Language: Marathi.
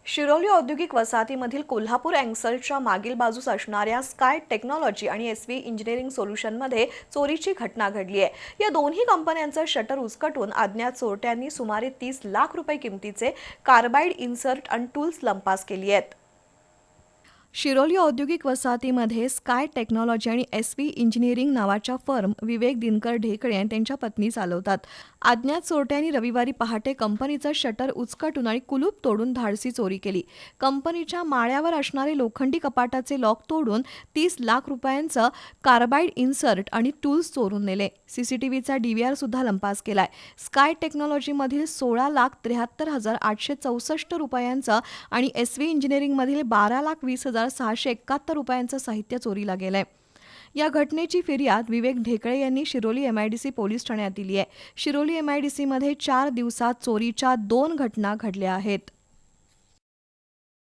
शिरोली औद्योगिक वसाहतीमधील कोल्हापूर अँगसलच्या मागील बाजूस असणाऱ्या स्काय टेक्नॉलॉजी आणि एसव्ही इंजिनिअरिंग सोल्युशनमध्ये चोरीची घटना घडली आहे। या दोन्ही कंपन्यांचं शटर उचकटून अज्ञात चोरट्यांनी सुमारे 30 लाख रुपये किमतीचे कार्बाइड इन्सर्ट आणि टूल्स लंपास केली आहेत। शिरोली औद्योगिक वसाहतीमध्ये स्काय टेक्नॉलॉजी आणि एसव्ही इंजिनिअरिंग नावाच्या फर्म विवेक दिनकर ढेकळे आणि त्यांच्या पत्नी चालवतात। अज्ञात चोरट्यांनी रविवारी पहाटे कंपनीचं शटर उचकटून आणि कुलूप तोडून धाडसी चोरी केली। कंपनीच्या माळ्यावर असणारे लोखंडी कपाटाचे लॉक तोडून 30 लाख रुपयांचं कार्बाइड इन्सर्ट आणि टूल्स चोरून नेले। सीसीटीव्हीचा डीव्हीआर सुद्धा लंपास केलाय। स्काय टेक्नॉलॉजीमधील 16,73,864 रुपयांचं आणि एसव्ही इंजिनिअरिंगमधील 12,20,671 रुपयांचं साहित्य चोरीला गेलंय। या घटनेची फिर्याद विवेक ढेकळे यांनी शिरोली एमआयडीसी पोलीस ठाण्यात दिली आहे। शिरोली एमआयडीसीमध्ये 4 दिवसात चोरीच्या 2 घटना घडल्या आहेत।